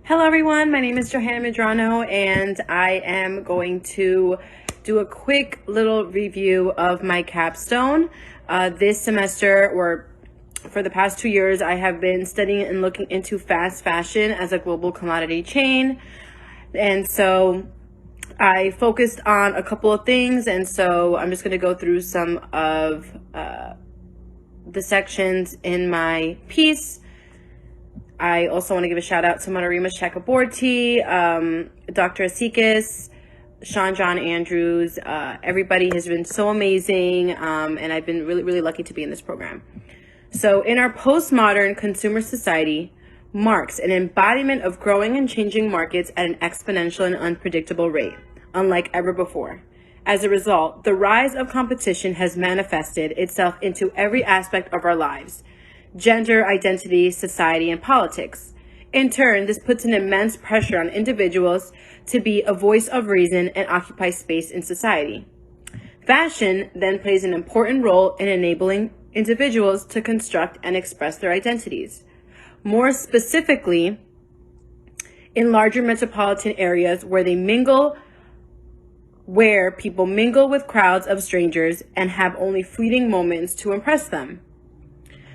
Hello everyone, my name is Johanna Medrano and I am going to do a quick little review of my capstone. This semester, or for the past 2 years, I have been studying and looking into fast fashion as a global commodity chain. And so I focused on a couple of things, and so I'm just going to go through some of the sections in my piece. I also want to give a shout out to Monterima Chakraborty, Dr. Asikis, Sean John Andrews. Everybody has been so amazing, and I've been really lucky to be in this program. So in our postmodern consumer society marks an embodiment of growing and changing markets at an exponential and unpredictable rate, unlike ever before. As a result, the rise of competition has manifested itself into every aspect of our lives: gender, identity, society, and politics. In turn, this puts an immense pressure on individuals to be a voice of reason and occupy space in society. Fashion then plays an important role in enabling individuals to construct and express their identities. More specifically, in larger metropolitan areas where people mingle with crowds of strangers and have only fleeting moments to impress them.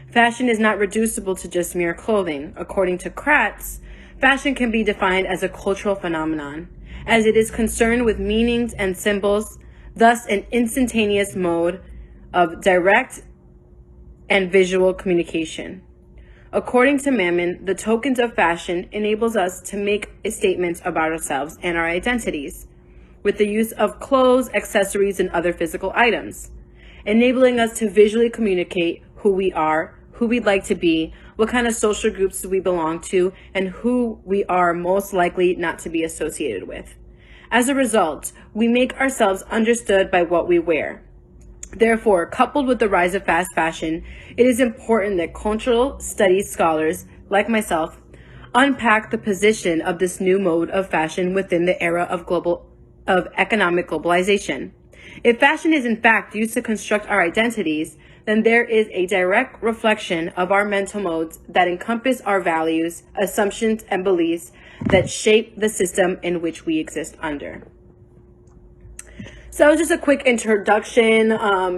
Fashion is not reducible to just mere clothing. According to Kratz, fashion can be defined as a cultural phenomenon, as it is concerned with meanings and symbols, thus an instantaneous mode of direct and visual communication. According to Mammon, the tokens of fashion enables us to make statements about ourselves and our identities, with the use of clothes, accessories, and other physical items, enabling us to visually communicate who we are, who we'd like to be, what kind of social groups do we belong to, and who we are most likely not to be associated with. As a result, we make ourselves understood by what we wear. Therefore, coupled with the rise of fast fashion, it is important that cultural studies scholars, like myself, unpack the position of this new mode of fashion within the era of economic globalization. If fashion is in fact used to construct our identities, then there is a direct reflection of our mental modes that encompass our values, assumptions, and beliefs that shape the system in which we exist under. So just a quick introduction,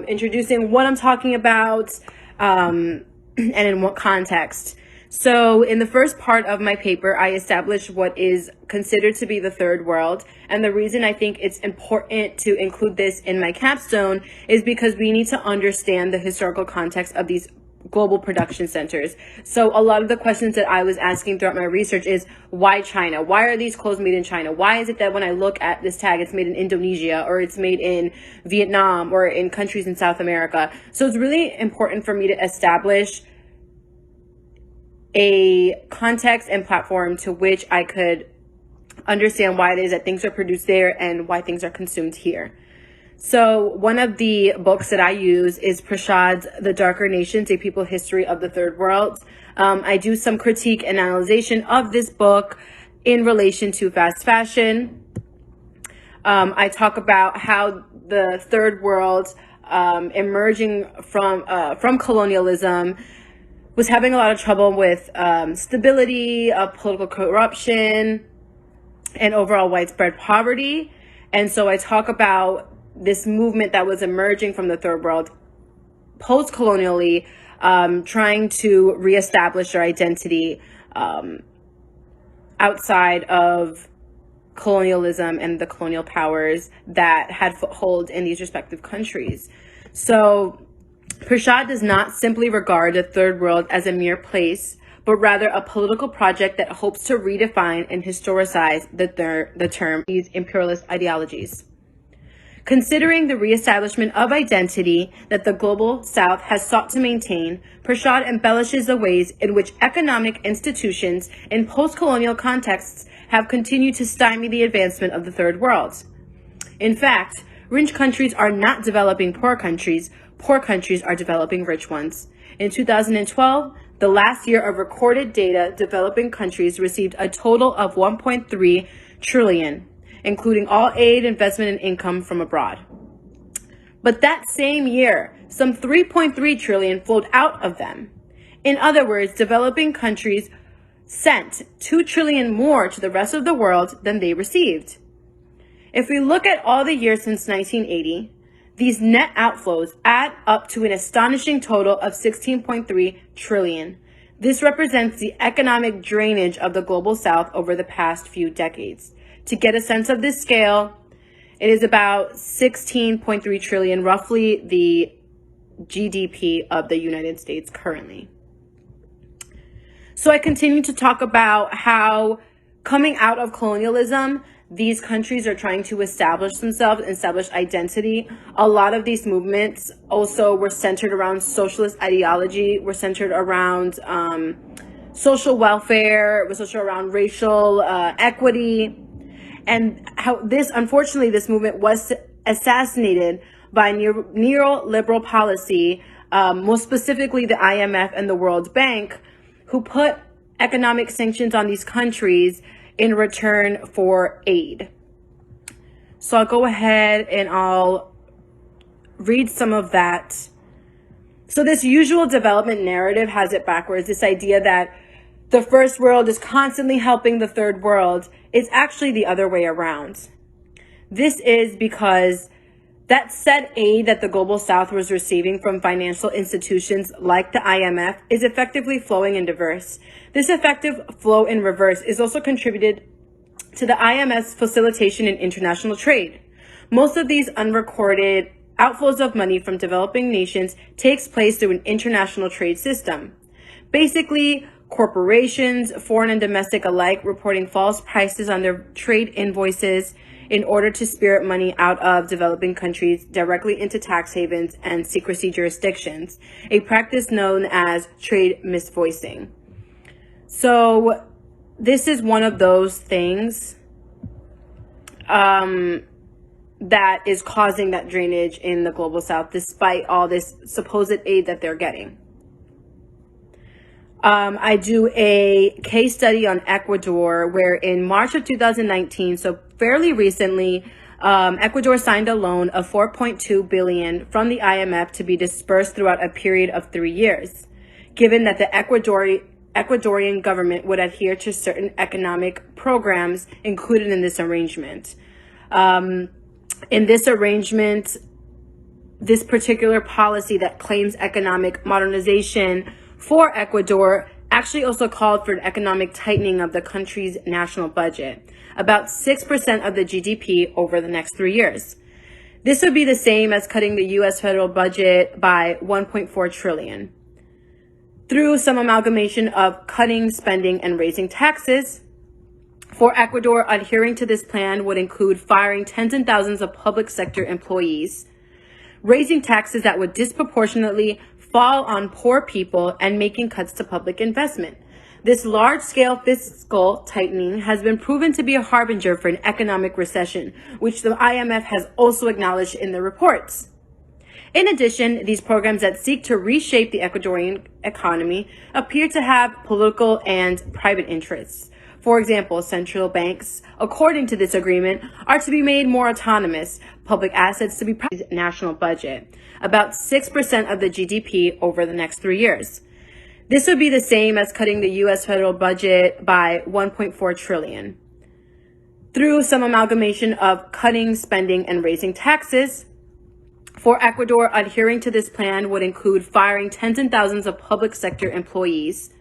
introducing what I'm talking about, and in what context. So in the first part of my paper, I established what is considered to be the third world. And the reason I think it's important to include this in my capstone is because we need to understand the historical context of these global production centers. So a lot of the questions that I was asking throughout my research is, why China? Why are these clothes made in China? Why is it that when I look at this tag, it's made in Indonesia, or it's made in Vietnam, or in countries in South America? So it's really important for me to establish a context and platform to which I could understand why it is that things are produced there and why things are consumed here. So one of the books that I use is Prashad's The Darker Nations, A People History of the Third World. I do some critique and analysis of this book in relation to fast fashion. I talk about how the third world, emerging from colonialism, was having a lot of trouble with stability, political corruption, and overall widespread poverty. And so I talk about this movement that was emerging from the third world post-colonially, trying to reestablish their identity outside of colonialism and the colonial powers that had foothold in these respective countries. So Prashad does not simply regard the third world as a mere place, but rather a political project that hopes to redefine and historicize the term these imperialist ideologies. Considering the reestablishment of identity that the global South has sought to maintain, Prashad embellishes the ways in which economic institutions in post-colonial contexts have continued to stymie the advancement of the third world. In fact, rich countries are not developing poor countries are developing rich ones. In 2012, the last year of recorded data, developing countries received a total of 1.3 trillion, including all aid, investment, and income from abroad. But that same year, some 3.3 trillion flowed out of them. In other words, developing countries sent 2 trillion more to the rest of the world than they received. If we look at all the years since 1980, these net outflows add up to an astonishing total of 16.3 trillion. This represents the economic drainage of the global south over the past few decades. To get a sense of this scale, it is about 16.3 trillion, roughly the GDP of the United States currently. So I continue to talk about how coming out of colonialism, these countries are trying to establish themselves, establish identity. A lot of these movements also were centered around socialist ideology, were centered around social welfare, were centered around racial equity. And how this, unfortunately, this movement was assassinated by neoliberal policy, most specifically the IMF and the World Bank, who put economic sanctions on these countries in return for aid. So I'll go ahead and I'll read some of that. So this usual development narrative has it backwards, this idea that the first world is constantly helping the third world. It's actually the other way around. This is because that said aid that the global south was receiving from financial institutions like the IMF is effectively flowing in reverse. This effective flow in reverse is also contributed to the IMF's facilitation in international trade. Most of these unrecorded outflows of money from developing nations takes place through an international trade system. Basically, corporations, foreign and domestic alike, reporting false prices on their trade invoices in order to spirit money out of developing countries directly into tax havens and secrecy jurisdictions, a practice known as trade misvoicing. So this is one of those things that is causing that drainage in the global south, despite all this supposed aid that they're getting. I do a case study on Ecuador where in March of 2019, so fairly recently, Ecuador signed a loan of 4.2 billion from the IMF to be dispersed throughout a period of 3 years, given that the Ecuadorian government would adhere to certain economic programs included in this arrangement. In this arrangement, this particular policy that claims economic modernization for Ecuador actually also called for an economic tightening of the country's national budget, about 6% of the GDP over the next 3 years. This would be the same as cutting the U.S. federal budget by 1.4 trillion. Through some amalgamation of cutting spending and raising taxes, for Ecuador, adhering to this plan would include firing tens and thousands of public sector employees, raising taxes that would disproportionately fall on poor people, and making cuts to public investment. This large-scale fiscal tightening has been proven to be a harbinger for an economic recession, which the IMF has also acknowledged in their reports. In addition, these programs that seek to reshape the Ecuadorian economy appear to have political and private interests. For example, central banks, according to this agreement, are to be made more autonomous, public assets to be private, national budget, about 6% of the GDP over the next 3 years. This would be the same as cutting the U.S. federal budget by 1.4 trillion. Through some amalgamation of cutting spending and raising taxes, for Ecuador, adhering to this plan would include firing tens and thousands of public sector employees,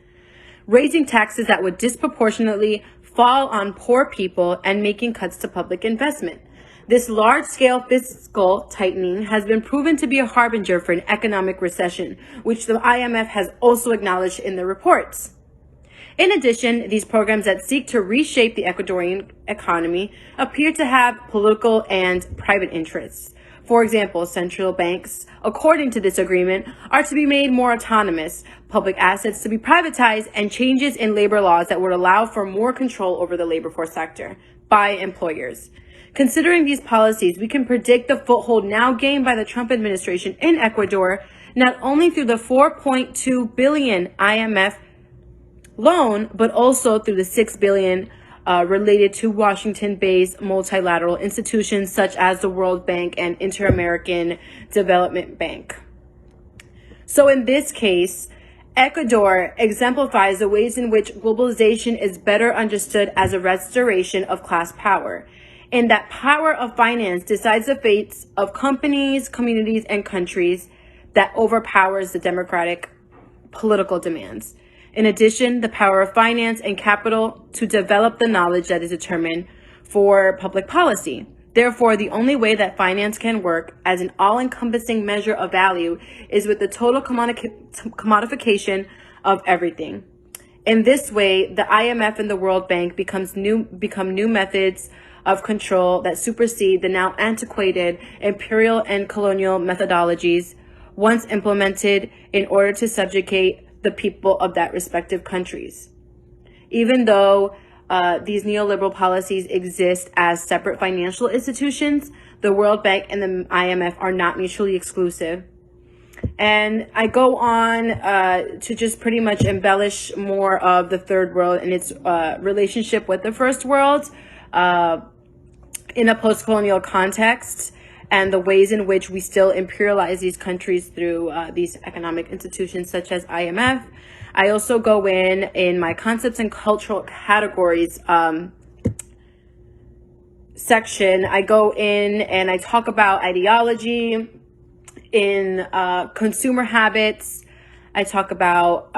raising taxes that would disproportionately fall on poor people, and making cuts to public investment. This large-scale fiscal tightening has been proven to be a harbinger for an economic recession, which the IMF has also acknowledged in their reports. In addition, these programs that seek to reshape the Ecuadorian economy appear to have political and private interests. For example, central banks, according to this agreement, are to be made more autonomous, public assets to be privatized, and changes in labor laws that would allow for more control over the labor force sector by employers. Considering these policies, we can predict the foothold now gained by the Trump administration in Ecuador, not only through the 4.2 billion IMF loan, but also through the 6 billion related to Washington-based multilateral institutions such as the World Bank and Inter-American Development Bank. So in this case, Ecuador exemplifies the ways in which globalization is better understood as a restoration of class power, in that power of finance decides the fates of companies, communities, and countries that overpowers the democratic political demands. In addition, the power of finance and capital to develop the knowledge that is determined for public policy. Therefore, the only way that finance can work as an all-encompassing measure of value is with the total commodification of everything. In this way, the IMF and the World Bank become new methods of control that supersede the now antiquated imperial and colonial methodologies once implemented in order to subjugate the people of that respective countries. Even though these neoliberal policies exist as separate financial institutions, the World Bank and the IMF are not mutually exclusive. And I go on to just pretty much embellish more of the third world and its relationship with the first world in a post-colonial context, and the ways in which we still imperialize these countries through these economic institutions such as IMF. I also go in my concepts and cultural categories section. I go in and I talk about ideology in consumer habits. I talk about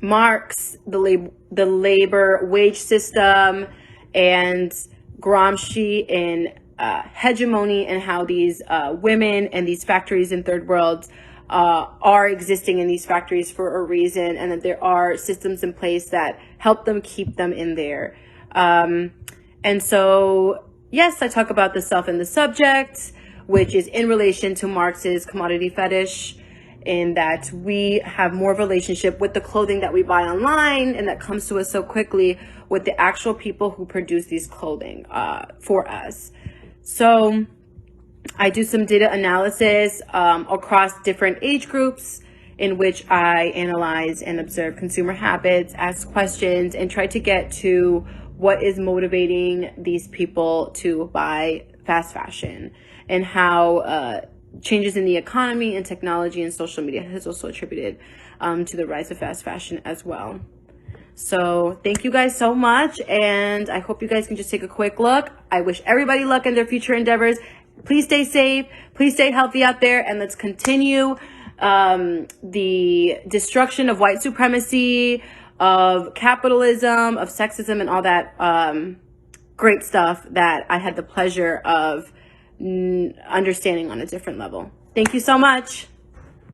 Marx, the labor wage system, and Gramsci in hegemony, and how these women and these factories in third world are existing in these factories for a reason, and that there are systems in place that help them keep them in there. And so, yes, I talk about the self and the subject, which is in relation to Marx's commodity fetish, in that we have more of a relationship with the clothing that we buy online and that comes to us so quickly with the actual people who produce these clothing for us. So I do some data analysis across different age groups in which I analyze and observe consumer habits, ask questions, and try to get to what is motivating these people to buy fast fashion, and how changes in the economy and technology and social media has also attributed to the rise of fast fashion as well. So thank you guys so much, and I hope you guys can just take a quick look. I wish everybody luck in their future endeavors. Please stay safe, please stay healthy out there, and let's continue the destruction of white supremacy, of capitalism, of sexism, and all that great stuff that I had the pleasure of understanding on a different level. Thank you so much.